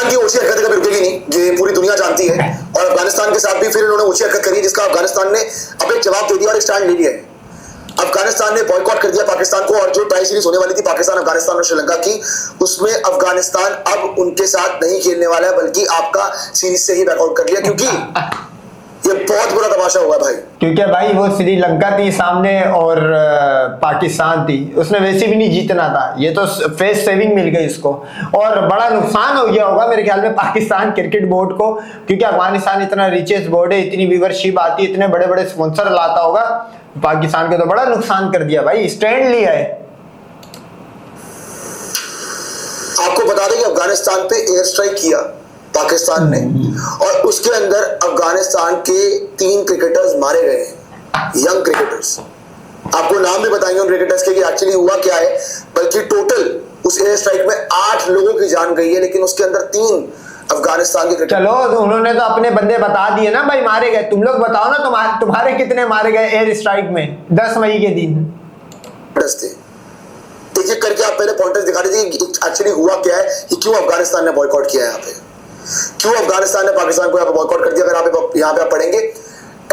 पाकिस्तान की ओछी हरकतें कभी रुकेगी नहीं, ये पूरी दुनिया जानती है। और अफगानिस्तान के साथ भी फिर इन्होंने ओछी हरकत करी, जिसका अफगानिस्तान ने अब एक जवाब दे दिया और एक स्टैंड ले लिया है। अफगानिस्तान ने बॉयकॉट कर दिया पाकिस्तान को, और जो ट्राई सीरीज होने वाली थी पाकिस्तान, अफगानिस्तान और श्रीलंका की, उसमें अफगानिस्तान अब उनके साथ नहीं खेलने वाला है, बल्कि आपका सीरीज से ही बैकआउट कर लिया, क्योंकि ये बहुत बुरा तमाशा हुआ भाई। क्योंकि भाई वो श्रीलंका थी सामने और पाकिस्तान थी, उसने वैसे भी नहीं जीतना था। ये तो फेस सेविंग मिल गई इसको, और बड़ा नुकसान हो गया होगा मेरे ख्याल में पाकिस्तान क्रिकेट बोर्ड को, क्योंकि अफगानिस्तान इतना रिचेस्ट बोर्ड है, इतनी व्यूवरशिप आती है, इतने बड़े बड़े स्पॉन्सर लाता होगा। पाकिस्तान के तो बड़ा नुकसान कर दिया भाई, स्टैंड लिया है। आपको बता दें कि अफगानिस्तान पे एयर स्ट्राइक किया पाकिस्तान ने, और उसके अंदर अफगानिस्तान के 3 क्रिकेटर्स मारे गए हैं, यंग क्रिकेटर्स। आपको नाम भी बताएंगे उन क्रिकेटर्स के कि एक्चुअली हुआ क्या है। बल्कि टोटल उस एयर स्ट्राइक में 8 लोगों की जान गई है, लेकिन उसके अंदर 3 अफगानिस्तान के क्रिकेटर। चलो तो उन्होंने तो अपने बंदे बता दिए ना भाई, मारे गए। तुम लोग बताओ ना तुम्हारे कितने मारे गए एयर स्ट्राइक में 10 मई के दिन। एक एक करके आप पहले पॉइंटर्स दिखा दीजिए एक्चुअली हुआ क्या है, कि क्यों अफगानिस्तान ने बॉयकॉट किया है यहाँ पे, क्यों अफगानिस्तान ने पाकिस्तान को यहाँ पे बॉयकॉट कर दिया। अगर आप यहाँ पे पढ़ेंगे,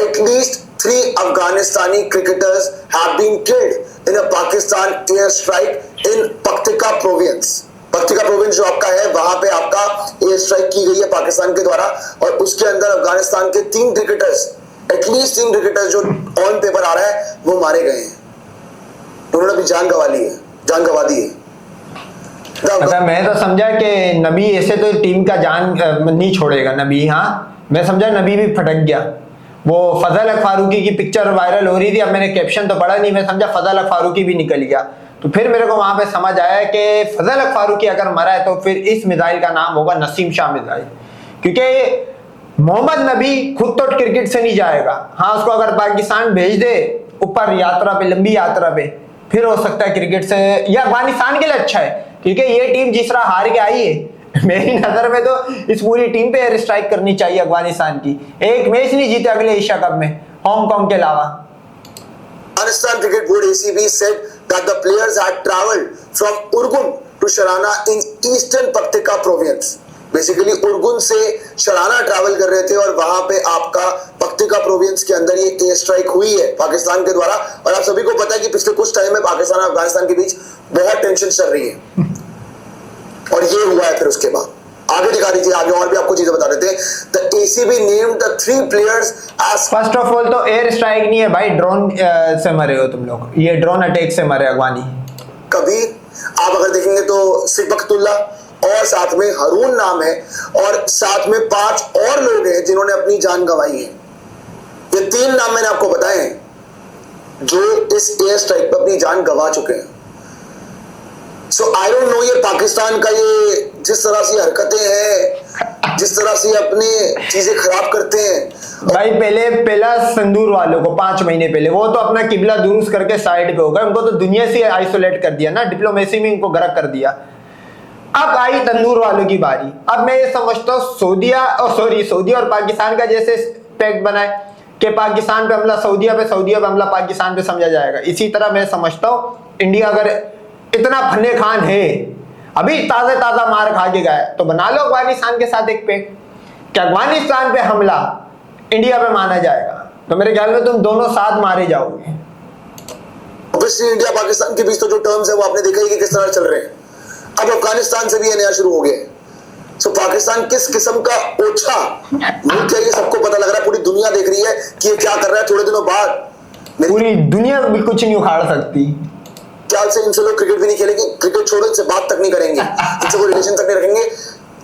at least 3 Afghanistani cricketers have been killed in a Pakistan air strike in Paktika province. Paktika province जो आपका है, वहां पे आपका एयर स्ट्राइक की गई है पाकिस्तान के द्वारा, और उसके अंदर अफगानिस्तान के 3 क्रिकेटर्स, एटलीस्ट 3 क्रिकेटर्स जो ऑन पेपर आ रहा है, वो मारे गए हैं। उन्होंने भी जान गंवा ली है, जान गंवा दी है। अच्छा, मैं तो समझा कि नबी ऐसे तो टीम का जान नहीं छोड़ेगा नबी। हाँ, मैं समझा नबी भी फटक गया। वो फजल हक फारूकी की पिक्चर वायरल हो रही थी, अब मैंने कैप्शन तो पढ़ा नहीं, मैं समझा फजल हक फारूकी भी निकल गया। तो फिर मेरे को वहां पे समझ आया कि फजल हक फारूकी अगर मरा है तो फिर इस मिसाइल का नाम होगा नसीम शाह मिसाइल, क्योंकि मोहम्मद नबी खुद तो क्रिकेट से नहीं जाएगा। हाँ, उसको अगर पाकिस्तान भेज दे ऊपर यात्रा पे, लंबी यात्रा पे, फिर हो सकता है क्रिकेट से, या अफगानिस्तान के लिए अच्छा है, क्योंकि ये टीम जिस तरह हार के आई है, मेरी नजर में तो इस पूरी टीम पे एयर स्ट्राइक करनी चाहिए अफगानिस्तान की। एक मैच नहीं जीते अगले एशिया कप में हांगकांग के अलावा। Afghanistan Cricket Board ACB said that the players had travelled from Urgun to Sharana in eastern Paktika province. Basically Urgun से शराना ट्रैवल कर रहे थे, और वहां पे आपका पक्तिका प्रोविंस के अंदर ये एयर स्ट्राइक हुई है पाकिस्तान के द्वारा। और आप सभी को पता है कि पिछले कुछ टाइम में पाकिस्तान और अफगानिस्तान के बीच बहुत टेंशन चल रही है, और ये हुआ है। फिर उसके बाद आगे दिखा दीजिए, आगे और भी आपको चीजें बता देते हैं। The ACB named the 3 players as first of all तो एयर स्ट्राइक नहीं है भाई, ड्रोन से मरे हो तुम लोग, ये ड्रोन अटैक से मरे अफगानी। कभी आप अगर देखेंगे तो सिबकतुल्ला और साथ में हरून नाम है, और साथ में 5 और लोग हैं जिन्होंने अपनी जान गंवाई है। ये 3 नाम मैंने आपको बताए हैं जो इस एयर स्ट्राइक पर अपनी जान गंवा चुके हैं। सो आई डोंट नो, ये पाकिस्तान का ये जिस तरह से हरकतें हैं, जिस तरह से अपने चीजें खराब करते हैं भाई। पहला संदूर वालों को 5 महीने पहले वो तो अपना किबला दुरुस्त करके साइड पे हो गए, उनको तो दुनिया से आइसोलेट कर दिया ना, डिप्लोमेसी में इनको गर्क कर दिया। अब आई तंदूर वालों की बारी। अब मैं ये समझता हूँ सऊदी और पाकिस्तान का जैसे पैक्ट बनाए कि पाकिस्तान पे हमला सऊदीया पे, सऊदीया पे हमला पाकिस्तान पे, समझा जाएगा। इसी तरह मैं समझता हूँ इंडिया अगर इतना फन्ने खान है, अभी ताजा मार खा के गया, तो बना लो अफगानिस्तान के साथ एक पैक्ट कि अफगानिस्तान पे हमला इंडिया पे माना जाएगा, तो मेरे ख्याल में तुम दोनों साथ मारे जाओगे। ऑब्वियसली इंडिया पाकिस्तान के बीच तो जो टर्म्स है वो आपने देखा ही कि किस तरह चल रहे हैं। अब अफगानिस्तान से भी ये नया शुरू हो गया। सो पाकिस्तान किस किस्म का ओछा मुल्क है, ये सबको पता लग रहा है, पूरी दुनिया देख रही है कि ये क्या कर रहा है। थोड़े दिनों बाद पूरी दुनिया भी कुछ नहीं उखाड़ सकती। ख्याल से इनसे लोग क्रिकेट भी नहीं खेलेंगे, क्रिकेट छोड़ो, इनसे बात तक नहीं करेंगे, इनसे कोई रिलेशन तक नहीं रखेंगे,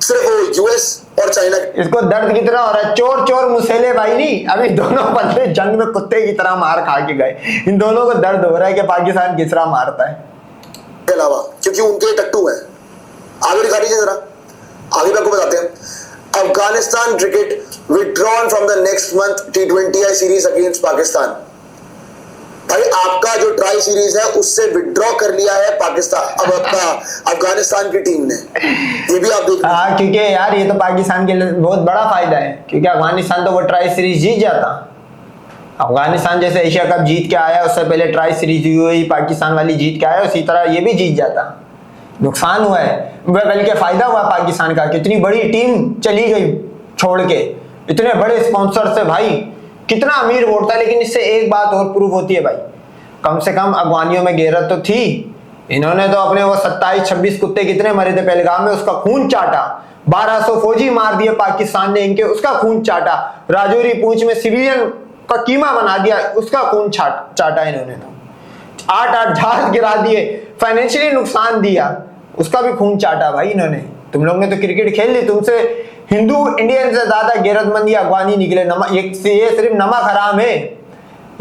सिर्फ वो यूएस और चाइना। इसको दर्द कितना हो रहा है, चोर मुसेले भाई नहीं, अभी दोनों बंदे जंग में कुत्ते की तरह मार खा के गए। इन दोनों को दर्द हो रहा है कि पाकिस्तान किस तरह मारता है, के अलावा क्योंकि उनके टट्टू है। आगे दिखा दीजिए जरा, आगे भी आपको बताते हैं। Afghanistan cricket withdrawn from the next month T20I series against Pakistan. भाई आपका जो ट्राई सीरीज है उससे विथड्रॉ कर लिया है पाकिस्तान, अब आपका अफगानिस्तान की टीम ने, ये भी आप देख। हाँ, क्योंकि यार ये तो पाकिस्तान के लिए बहुत बड़ा फायदा है, क्योंकि अफगानिस्तान तो वो ट्राई सीरीज जीत जाता। अफगानिस्तान जैसे एशिया कप जीत के आया, उससे पहले ट्राई सीरीज हुई पाकिस्तान वाली जीत के आया, उसी तरह ये भी जीत जाता। नुकसान हुआ है, वह बल्कि फायदा हुआ पाकिस्तान का। कितनी बड़ी टीम चली गई छोड़ के, इतने बड़े स्पॉन्सर से भाई, कितना अमीर बोर्ड था। लेकिन इससे एक बात और प्रूव होती है भाई, कम से कम अफगानियों में गैरत तो थी। इन्होंने तो अपने वो 27-26 कुत्ते कितने मरे थे पहलगाम में, उसका खून चाटा। 1200 फौजी मार दिए पाकिस्तान ने इनके, उसका खून चाटा। राजौरी पूंछ में सिविलियन का कीमा बना दिया, उसका खून चाटा इन्होंने। तो 8 जहाज गिरा दिए, फाइनेंशियली नुकसान दिया, उसका भी खून चाटा भाई इन्होंने। तुम लोग ने तो क्रिकेट खेल ली, तुमसे हिंदू इंडियन से ज्यादा गैरतमंद ये अफगानी निकले। ये सिर्फ नमक हराम है,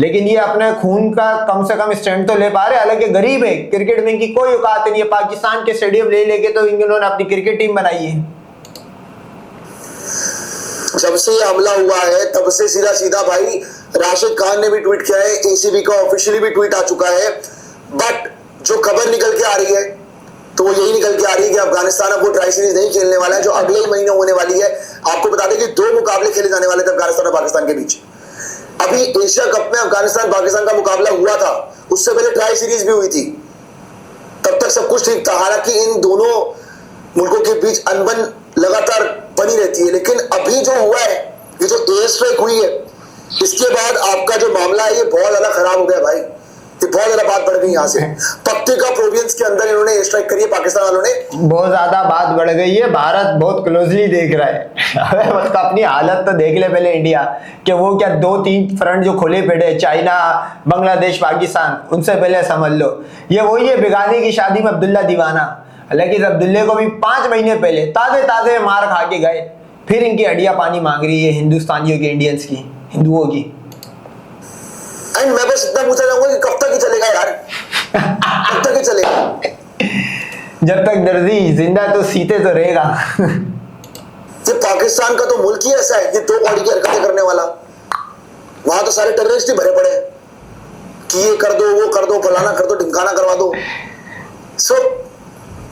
लेकिन ये अपने खून का कम से कम स्टैंड तो ले पा रहे। हालांकि गरीब है, क्रिकेट में इनकी कोई औकात नहीं है। पाकिस्तान के स्टेडियम ले लेके तो इन्होंने अपनी क्रिकेट टीम बनाई है। जब से ये हमला हुआ है तब से सीधा सीधा भाई राशिद खान ने भी ट्वीट किया है, एसीबी का ऑफिशियली भी ट्वीट आ चुका है। बट जो खबर निकल के आ रही है तो वो यही निकल के आ रही है कि अफगानिस्तान अब वो ट्राई सीरीज नहीं खेलने वाला है, जो अगले ही महीने होने वाली है। आपको बता दें कि 2 मुकाबले खेले जाने वाले थे अफगानिस्तान और पाकिस्तान के बीच। अभी एशिया कप में अफगानिस्तान पाकिस्तान का मुकाबला हुआ था, उससे पहले ट्राई सीरीज भी हुई थी, तब तक सब कुछ ठीक था। हालांकि इन दोनों मुल्कों के बीच अनबन लगातार बनी रहती है, लेकिन अभी जो हुआ है, ये जो एयर स्ट्राइक हुई है, इसके बाद आपका जो मामला है ये बहुत ज्यादा खराब हो गया भाई। ये बहुत ज्यादा बात बढ़ गई यहाँ से। पक्तिका प्रोविंस के अंदर इन्होंने एयर स्ट्राइक करी है पाकिस्तान वालों ने, बहुत ज्यादा बात बढ़ गई है। भारत बहुत क्लोजली देख रहा है। मतलब अपनी हालत तो देख ले पहले इंडिया, कि वो क्या 2-3 फ्रंट जो खुले पड़े, चाइना, बांग्लादेश, पाकिस्तान, उनसे पहले समझ लो। ये वही है बिगानी की शादी में अब्दुल्ला दीवाना। हालांकि इस अब्दुल्ले को भी 5 महीने पहले ताजे मार खा के गए, फिर इनकी हड्डियां पानी मांग रही है हिंदुस्तानियों की, इंडियंस की, हिंदुओं की। एंड मैं बस इतना पूछना चाहूंगा कि कब तक ही चलेगा यार? कब तक ही चलेगा? जब तक दर्जी जिंदा तो सीते तो रहेगा। ये पाकिस्तान का तो मुल्क ही ऐसा है, ये 2 बॉडी की हरकतें करने वाला। वहां तो सारे टेररिस्ट ही भरे पड़े कि ये कर दो, वो कर दो, फलाना कर दो, ढिमकाना करवा दो। सो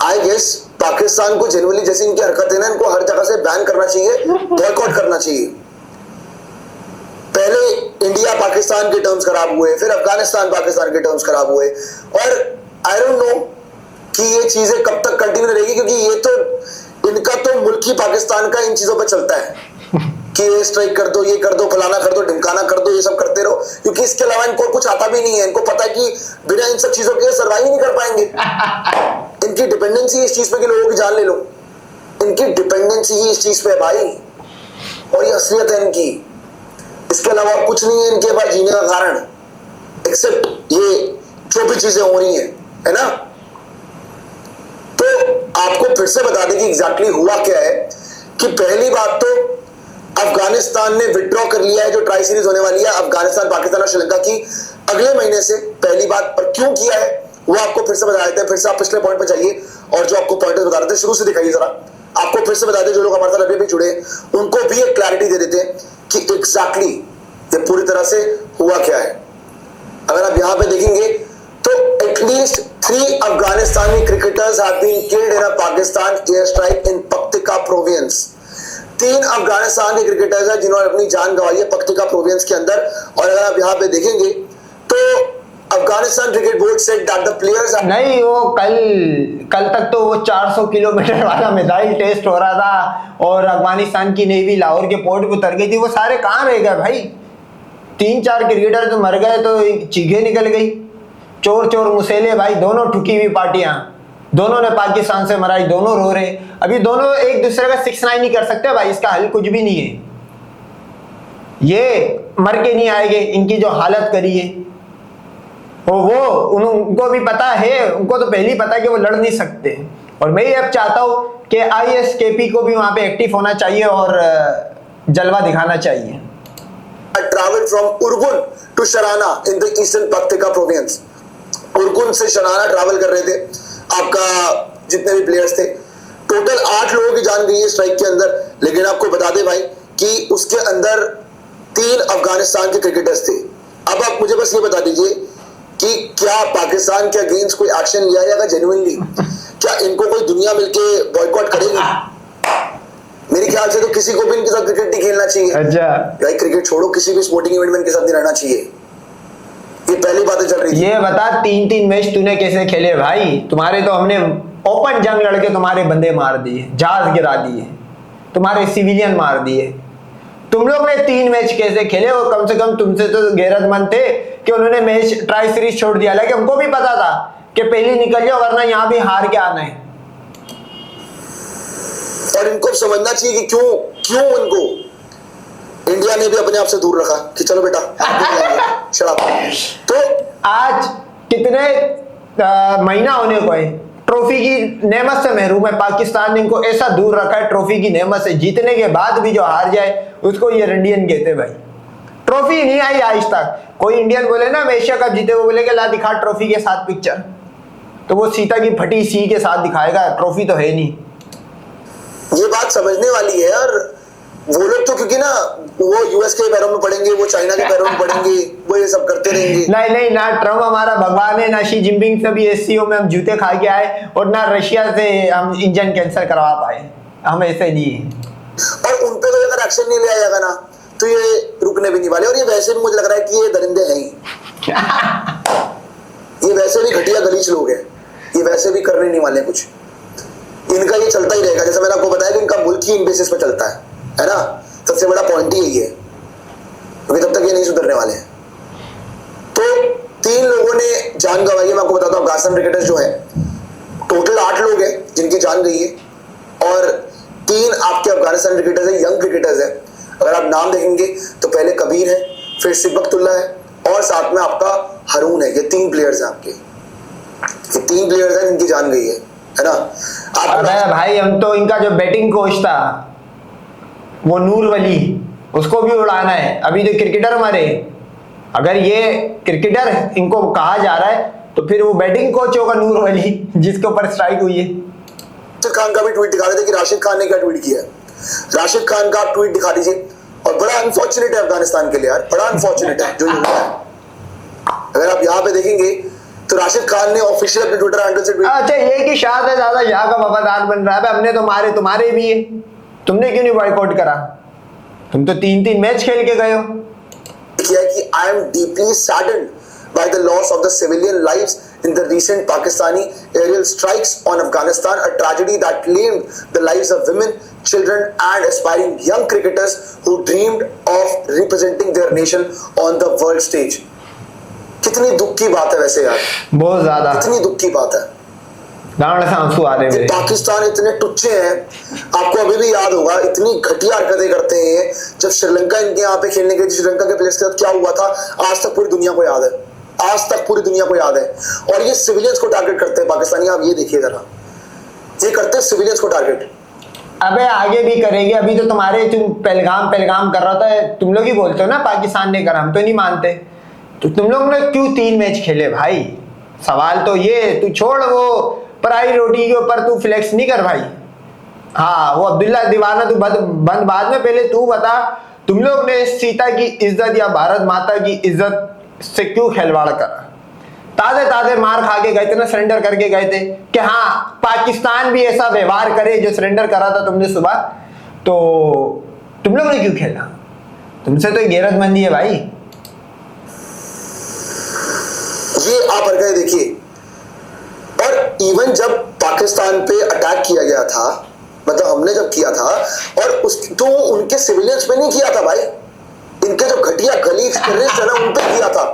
आई गेस पाकिस्तान को जनरली जैसे इनकी हरकत है ना, इनको हर जगह से बैन करना चाहिए, बॉयकॉट करना चाहिए। पहले इंडिया पाकिस्तान के टर्म्स खराब हुए, फिर अफगानिस्तान पाकिस्तान के टर्म्स खराब हुए, और आई डोंट नो कि ये चीजें कब तक कंटिन्यू रहेगी, क्योंकि ये तो इनका तो मुल्क ही पाकिस्तान का इन चीजों पर चलता है कि ये स्ट्राइक कर दो, ये कर दो, फलाना कर दो, ढिमकाना कर दो, ये सब करते रहो, क्योंकि इसके अलावा इनको कुछ आता भी नहीं है। इनको पता है कि बिना इन सब चीजों के सर्वाइव ही नहीं कर पाएंगे। इनकी डिपेंडेंसी इस चीज पे कि लोगों की जान ले लो, इनकी डिपेंडेंसी ही इस चीज पे है भाई, और ये असलियत है इनकी। इसके अलावा और कुछ नहीं है इनके पास जीने का कारण, एक्सेप्ट ये जो भी चीजें हो रही है ना। तो आपको फिर से बता दें कि एग्जैक्टली हुआ क्या है, कि पहली बात तो अफगानिस्तान ने विड्रॉ कर लिया है जो ट्राई सीरीज होने वाली है अफगानिस्तान, पाकिस्तान और श्रीलंका की अगले महीने से। पहली बात, और क्यों किया है वो आपको फिर से बता देते हैं। फिर से आप पिछले पॉइंट पे जाइए और जो आपको पॉइंट बता रहे थे शुरू से दिखाइए जरा, आपको फिर से बता दें, जो लोग हमारे साथ अभी भी जुड़े हैं उनको भी एक क्लैरिटी दे देते हैं कि एग्जैक्टली ये पूरी तरह से हुआ क्या है। अगर आप यहां पे देखेंगे तो at least 3 Afghanistani cricketers have been killed in a Pakistan air strike in Paktika province. 3 Afghanistan के क्रिकेटर्स हैं जिन्होंने अपनी जान गंवाई है पक्तिका प्रोविंस के अंदर। और अगर आप यहां पे देखेंगे तो Afghanistan cricket board said that the players नहीं, वो कल तक तो वो 400 किलोमीटर वाला मिसाइल टेस्ट हो रहा था और अफगानिस्तान की नेवी लाहौर के पोर्ट पे उतर गई थी। वो सारे कहाँ रह गए भाई? 3-4 क्रिकेटर तो मर गए तो चीखें निकल गई। चोर मुसेले भाई, दोनों ठुकी हुई पार्टियां, दोनों ने पाकिस्तान से मराई, दोनों रो रहे। अभी दोनों एक दूसरे का 6-9 नहीं कर सकते भाई, इसका हल कुछ भी नहीं है। ये मर के नहीं आएंगे, इनकी जो हालत करी है उनको भी पता है, उनको तो पहले ही पता है कि वो लड़ नहीं सकते। और मैं ये अब चाहता हूं कि ISKP को भी वहां पे एक्टिव होना चाहिए और जलवा दिखाना चाहिए। Travel from Urgun to Sharana in the eastern Paktika province. Urgun से शराना ट्रैवल कर रहे थे आपका जितने भी प्लेयर्स थे। टोटल 8 लोगों की जान गई है स्ट्राइक के अंदर। लेकिन आपको बता दें भाई कि उसके अंदर 3 अफगानिस्तान के क्रिकेटर्स थे। अब आप मुझे बस ये बता दीजिए कि क्या पाकिस्तान के अगेंस्ट कोई एक्शन लिया जाएगा जेन्युइनली? क्या इनको कोई दुनिया मिलके बॉयकॉट करेगी? मेरे ख्याल से तो किसी को भी इनके साथ क्रिकेट नहीं खेलना चाहिए। अच्छा भाई क्रिकेट छोड़ो, किसी भी स्पोर्टिंग इवेंट में इनके साथ नहीं रहना चाहिए। ये पहली बातें चल रही थी। ये बता 3-3 मैच तूने कैसे खेले भाई? तुम्हारे तो हमने ओपन जंग लड़के तुम्हारे बंदे मार दिए, जहाज गिरा दिए, तुम्हारे सिविलियन मार दिए। तुम लोग ने 3 मैच कैसे खेले, और कम से कम तुमसे तो गैरतमंद थे कि उन्होंने मैच ट्राई सीरीज छोड़ दिया। हालांकि हमको भी पता था कि पहले निकल जाओ वरना यहाँ भी हार के आना है। और इनको समझना चाहिए कि क्यों उनको इंडिया ने भी अपने आप से दूर रखा कि चलो बेटा शराब। तो आज कितने महीना होने को है, ट्रॉफी की नेमत से महरूम है पाकिस्तान ने इनको ऐसा दूर रखा है ट्रॉफी की नेमत से। जीतने के बाद भी जो हार जाए उसको ये इंडियन कहते भाई। ट्रॉफी नहीं आई आज तक। कोई इंडियन बोले ना एशिया कप जीते, वो बोले कि ला दिखा ट्रॉफी के साथ पिक्चर, तो वो सीता की फटी सी के साथ दिखाएगा, ट्रॉफी तो है नहीं। ये बात समझने वाली है यार। वो लोग तो क्योंकि ना वो यूएस के पैरों में पड़ेंगे, वो चाइना के पैरों में पड़ेंगे, वो ये सब करते रहेंगे। नहीं, ना ट्रम्प हमारा भगवान है, ना शी जिनपिंग से भी एससीओ में हम जूते खा के आए, और ना रशिया से हम इंजन कैंसिल करवा पाए। हम ऐसे नहीं है। और उन पे तो अगर एक्शन नहीं लिया जाएगा ना तो ये रुकने भी नहीं वाले। और ये वैसे भी मुझे लग रहा है कि ये दरिंदे हैं ही। ये वैसे भी घटिया गलीच लोग हैं, ये वैसे भी करने नहीं वाले कुछ। इनका ये चलता ही रहेगा। जैसे मैंने आपको बताया कि इनका मुल्क ही इन बेसिस पे चलता है ना। सबसे बड़ा पॉइंट ही यही है, क्योंकि तब तक ये नहीं सुधरने वाले हैं। तो 3 लोगों ने जान गंवाई है। मैं आपको बताता हूँ, अफगानिस्तान क्रिकेटर्स जो है टोटल 8 लोग हैं जिनकी जान गई है, और 3 आपके अफगानिस्तान क्रिकेटर्स है, यंग क्रिकेटर्स है। अगर आप नाम देखेंगे तो पहले कबीर है, फिर सिबकतुल्ला है, और साथ में आपका हरून है। ये 3 प्लेयर्स हैं आपके, ये 3 प्लेयर्स हैं जिनकी जान गई है ना। अबे भाई हम तो इनका जो बैटिंग कोच था वो नूर वली, उसको भी उड़ाना है। अभी जो क्रिकेटर हमारे, अगर ये क्रिकेटर इनको कहा जा रहा है तो फिर वो बैटिंग कोच होगा नूर वली, जिसके ऊपर स्ट्राइक हुई है। राशिद खान का भी ट्वीट दिखा रहे थे कि राशिद खान ने क्या ट्वीट किया है। राशिद खान का आप ट्वीट दिखा दीजिए। और बड़ा अनफॉर्चुनेट है अफगानिस्तान के लिए यार, बड़ा अनफॉर्चुनेट है जो ये हुआ है। अगर आप यहाँ पे देखेंगे तो राशिद खान ने ऑफिशियल अपने ट्विटर हैंडल से अच्छा ये कि शाह है ज्यादा शाह का वफादार बन रहा है। हमने तो मारे, तुम्हारे भी है, तुमने क्यों नहीं बॉयकॉट करा? तुम तो 3 मैच खेल के गए हो। किया कि I am deeply saddened by the loss of the civilian lives in the recent Pakistani aerial strikes on Afghanistan, a tragedy that claimed the lives of women, children and aspiring young cricketers who dreamed of representing their nation on the world stage. कितनी दुख की बात है वैसे यार, बहुत ज्यादा कितनी दुख की बात है। गांड से आंसू आ रहे हैं। पाकिस्तान इतने टुच्चे हैं, आपको अभी भी याद होगा इतनी घटिया हरकतें करते हैं। जब श्रीलंका इनके यहाँ पे खेलने गए, श्रीलंका के प्लेयर्स के साथ क्या हुआ था आज तक पूरी दुनिया को याद है, आज तक पूरी दुनिया को याद है। और ये सिविलियंस को टारगेट करते हैं पाकिस्तानी। आप ये देखिए जरा, ये करते हैं सिविलियंस को टारगेट। अबे आगे भी करेंगे। अभी तो तुम्हारे तुम पहलगाम कर रहा था, तुम लोग ही बोलते हो ना पाकिस्तान ने करा, हम तो नहीं मानते। तो तुम लोग ने क्यों 3 मैच खेले भाई? सवाल तो ये, तू छोड़ वो पराई रोटी के ऊपर तू फ्लेक्स नहीं कर भाई। हाँ वो अब्दुल्ला दीवाना तू बंद बाद में, पहले तू बता तुम लोग ने सीता की इज्जत या भारत माता की इज्जत से क्यों खिलवाड़ करा? ताजे मार खा के गए थे ना, सरेंडर करके गए थे कि हाँ पाकिस्तान भी ऐसा व्यवहार करे जो सरेंडर करा था तुमने सुबह, तो तुम लोग ने क्यों खेला? तुमसे तो गैरतमंदी है भाई। ये आप हरकतें देखिए। और इवन जब पाकिस्तान पे अटैक किया गया था, मतलब हमने जब किया था, और उस तो उनके सिविलियंस पे नहीं किया था भाई, इनके जो घटिया गलीज टेररिस्ट है ना उन पे किया था,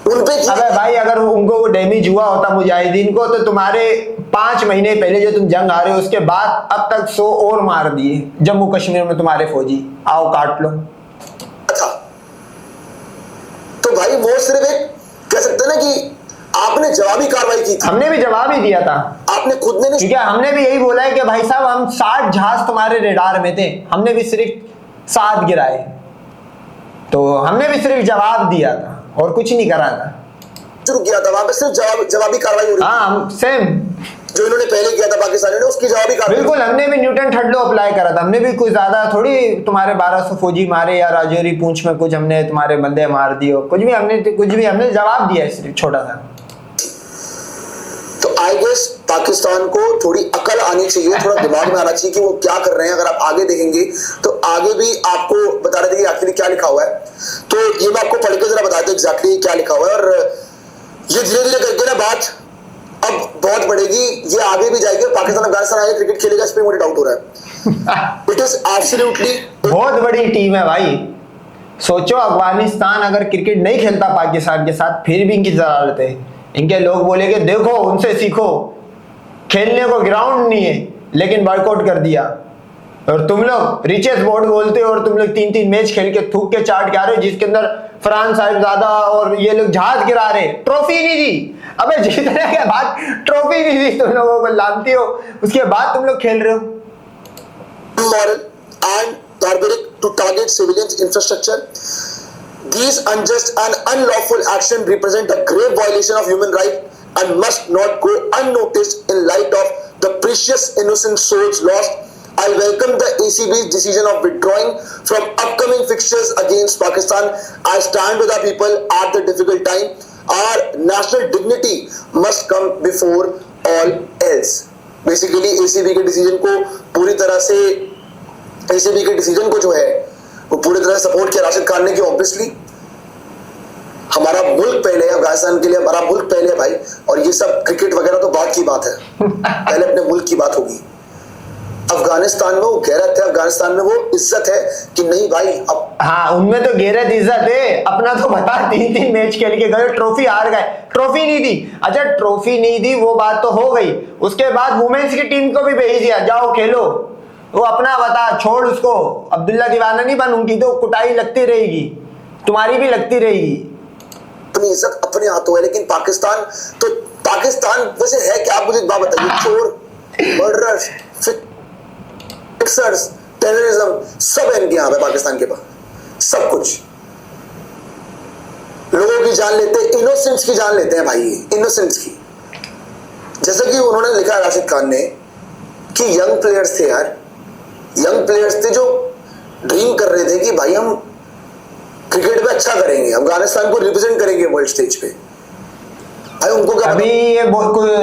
उन पे किया। अबे भाई अगर उनको वो डैमेज हुआ होता मुजाहिदीन को, तो तुम्हारे 5 महीने पहले जो तुम जंग आ रहे हो उसके बाद अब तक 100 और मार दिए जम्मू कश्मीर में तुम्हारे फौजी। आओ काट लो। अच्छा तो भाई वो सिर्फ एक कह सकते हैं ना कि आपने जवाबी कार्रवाई की थी। हमने भी जवाब ही दिया था, आपने खुद ने नहीं। ठीक है, हमने भी यही बोला है कि भाई साहब हम 60 जहाज तुम्हारे रेडार में थे, हमने भी सिर्फ 7 गिराए। तो हमने भी सिर्फ जवाब दिया था और कुछ नहीं करा था। शुरू किया था वहां पे सिर्फ जवाबी कार्रवाई हो रही थी। हाँ सेम जो इन्होंने पहले किया था पाकिस्तानियों ने, उसकी जवाबी कार्रवाई। बिल्कुल, हमने भी न्यूटन थर्ड लॉ अप्लाई करा था। हमने भी कुछ ज्यादा थोड़ी तुम्हारे 1200 फौजी मारे या राजौरी पूंछ में कुछ हमने तुम्हारे बंदे मार दिए, कुछ भी हमने जवाब दिया सिर्फ छोटा सा। तो आई गेस पाकिस्तान को थोड़ी अकल आनी चाहिए, थोड़ा दिमाग में आना चाहिए कि वो क्या कर रहे हैं। अगर आप आगे देखेंगे तो आगे भी आपको बता रहे थे कि आखिर क्या लिखा हुआ है, तो ये मैं आपको पढ़ के जरा बता दूं एग्जैक्टली क्या लिखा हुआ है। और ये धीरे धीरे करके ना बात अब बहुत बढ़ेगी, ये आगे भी जाएगी, पाकिस्तान अफगानिस्तान आगे क्रिकेट खेलेगा, इस पे मुझे डाउट हो रहा है। इट इज एब्सोल्युटली बहुत बड़ी टीम है भाई। सोचो अफगानिस्तान अगर क्रिकेट नहीं खेलता पाकिस्तान के साथ, फिर भी इनकी जरूरत है। इनके लोग बोलेंगे देखो उनसे सीखो, खेलने को ग्राउंड नहीं है लेकिन बॉयकॉट कर दिया। और तुम लोग रिचेस बोर्ड बोलते हो और तुम लोग 3-3 मैच खेल के थूक के चार्ट गिरा रहे हो, जिसके अंदर फरहान साहिबजादा और ये लोग जहाज गिरा रहे, ट्रॉफी नहीं दी। अबे जीतने के बाद ट्रॉफी नहीं दी तुम लोगों को, लानती हो, उसके बाद तुम लोग खेल रहे हो। moral and barbaric to target civilians infrastructure. These unjust and unlawful actions represent a grave violation of human rights and must not go unnoticed in light of the precious innocent souls lost. I welcome the ACB's decision of withdrawing from upcoming fixtures against Pakistan. I stand with our people at the difficult time. Our national dignity must come before all else. Basically ACB के decision को पूरी तरह से, ACB के decision को जो है वो पूरी तरह से सपोर्ट किया राशिद खान ने कि ऑब्वियसली हमारा मुल्क पहले है, अफगानिस्तान के लिए हमारा मुल्क पहले है भाई, और ये सब क्रिकेट वगैरह तो बात की बात है, पहले अपने मुल्क की बात होगी। अफगानिस्तान में वो गैरत है, अफगानिस्तान में वो इज्जत है कि नहीं भाई अब, हाँ उनमें तो गैरत इज्जत है। अपना तो बता, 3-3 मैच खेल के गए, ट्रॉफी हार गए, ट्रॉफी नहीं दी। अच्छा ट्रॉफी नहीं दी वो बात तो हो गई, उसके बाद वुमेन्स की टीम को भी भेज दिया, जाओ खेलो। वो अपना बता, छोड़ उसको, अब्दुल्ला दीवाना नहीं बन, उनकी तो कुटाई लगती रहेगी, तुम्हारी भी लगती रहेगी। अपनी इज्जत अपने हाथों है, लेकिन पाकिस्तान तो पाकिस्तान वैसे है क्या? आप मुझे एक बात बताइए, चोर, मर्डरर्स, फिक्सर्स, टेररिज्म सब है इनके यहाँ पे पाकिस्तान के पास, सब कुछ। लोगों की जान लेते हैं, इनोसेंट्स की जान लेते हैं भाई, इनोसेंट्स की। जैसे कि उन्होंने लिखा है राशिद खान ने कि यंग प्लेयर्स थे यार, यंग प्लेयर्स थे जो ड्रीम कर रहे थे कि भाई हम क्रिकेट में अच्छा करेंगे, अफगानिस्तान को रिप्रेजेंट करेंगे वर्ल्ड स्टेज पे। भाई उनको क्या अभी ये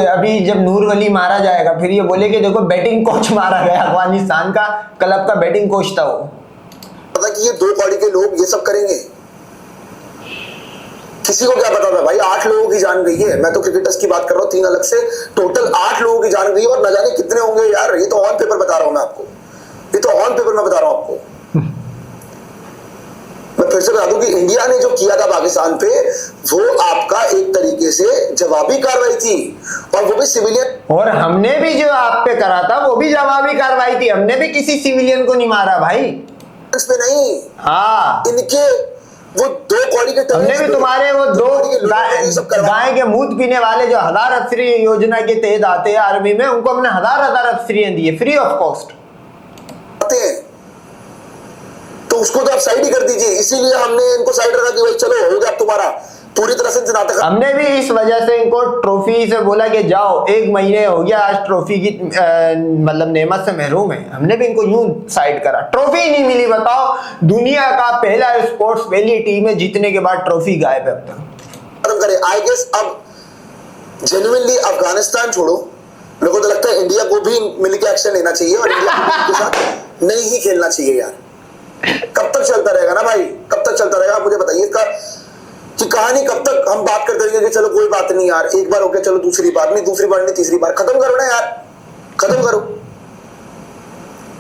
अभी जब नूर वली मारा जाएगा फिर ये बोले कि देखो बैटिंग कोच मारा गया, अफगानिस्तान का क्लब का बैटिंग कोच था वो। पता कि ये 2 पार्टी के लोग ये सब करेंगे, किसी को क्या पता था भाई। 8 लोगों की जान गई है, मैं तो क्रिकेटर्स की बात कर रहा हूँ, 3 अलग से, टोटल 8 लोगों की जान गई है, और न जाने कितने होंगे यार, ये तो ऑन पेपर बता रहा हूं मैं आपको, ये तो ऑन पेपर में बता रहा हूं आपको। मैं फिर से बता दूं कि इंडिया ने जो किया था पाकिस्तान पे, वो आपका एक तरीके से जवाबी कार्रवाई थी, और वो भी सिविलियन। और हमने भी जो आप पे करा था वो भी जवाबी कार्रवाई थी, हमने भी किसी सिविलियन को नहीं मारा भाई, इसमें नहीं। हाँ इनके वो 2 कौड़ी के हमने भी तुम्हारे वो 2 गाय के मूत पीने वाले जो 1000 अफसरी योजना के तहत आते हैं आर्मी में, उनको हमने 1000 अफसरियां दी है फ्री ऑफ कॉस्ट। तो उसको तो आप साइड ही कर दीजिए, इसीलिए हमने इनको साइड रखा कि भाई चलो हो गया तुम्हारा पूरी तरह से नाटक। हमने भी इस वजह से इनको ट्रॉफी से बोला कि जाओ, 1 महीने हो गया आज ट्रॉफी की मतलब नेमत से महरूम है, हमने भी इनको यूं साइड करा, ट्रॉफी नहीं मिली। बताओ, दुनिया का पहला स्पोर्ट्स पहली टीम है जीतने के बाद ट्रॉफी गायब है अब तक। आई गेस अब जेन्युइनली अफगानिस्तान छोड़ो, मेरे को तो लगता है इंडिया को भी मिलकर एक्शन लेना चाहिए, और इंडिया को के साथ नहीं ही खेलना चाहिए यार। कब तक चलता रहेगा ना भाई, कब तक चलता रहेगा? आप मुझे बताइए इसका कि कहानी कब तक हम बात करते रहेंगे कि चलो कोई बात नहीं यार, एक बार ओके चलो, दूसरी बार नहीं, दूसरी बार नहीं, तीसरी बार, खत्म करो ना यार, खत्म करो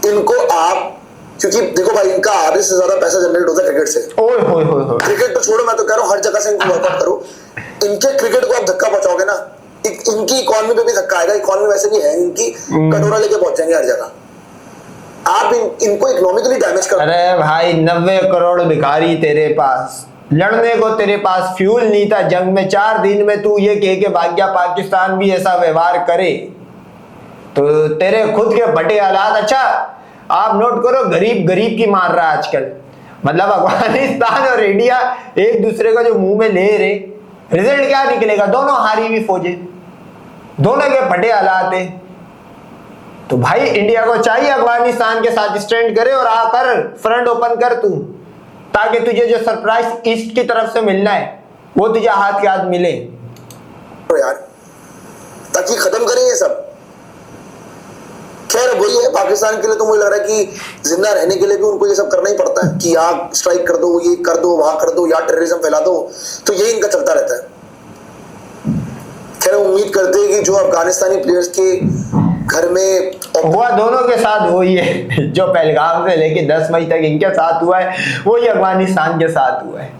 इनको आप। क्योंकि देखो भाई, इनका आधे से ज्यादा पैसा जनरेट होता है क्रिकेट से। क्रिकेट तो छोड़ो, मैं तो कह रहा हूँ हर जगह से इनको वर्कआउट करो। इनके क्रिकेट को आप धक्का पहुंचाओगे ना, इनकी इकोनॉमी पे भी धक्का आएगा, इकोनॉमी वैसे भी है इनकी, कटोरा लेके पहुंचेंगे हर जगह। आप इनको इकोनॉमिकली डैमेज कर। अरे भाई 90 करोड़ भिखारी तेरे पास, लड़ने को तेरे पास फ्यूल नहीं था जंग में, 4 दिन में तू ये कह के भाग गया पाकिस्तान भी ऐसा व्यवहार करे, तो तेरे खुद के फटे हालात। अच्छा आप नोट करो, गरीब गरीब की मार रहा है आजकल, मतलब अफगानिस्तान और इंडिया एक दूसरे को जो मुंह में ले रहे, रिजल्ट क्या निकलेगा? दोनों हारी हुई फौजें, दोनों के फटे हालात है। तो भाई इंडिया को चाहिए अफगानिस्तान के साथ स्टैंड करे और आकर फ्रंट ओपन कर तू, ताकि तुझे जो सरप्राइज ईस्ट की तरफ से मिलना है वो तुझे हाथ के हाथ मिले यार, ताकि खत्म करें ये सब। खैर वही है, पाकिस्तान के लिए तो मुझे लग रहा है कि जिंदा रहने के लिए भी उनको ये सब करना ही पड़ता है कि यहाँ स्ट्राइक कर दो, ये कर दो, वहां कर दो, या टेररिज्म फैला दो, तो यही इनका चलता रहता है। क्या उम्मीद करते हैं कि जो अफगानिस्तानी प्लेयर्स के घर में हुआ दोनों के साथ वही है जो पहलगाम से लेके 10 मई तक इनके साथ हुआ है, वही अफगानिस्तान के साथ हुआ है।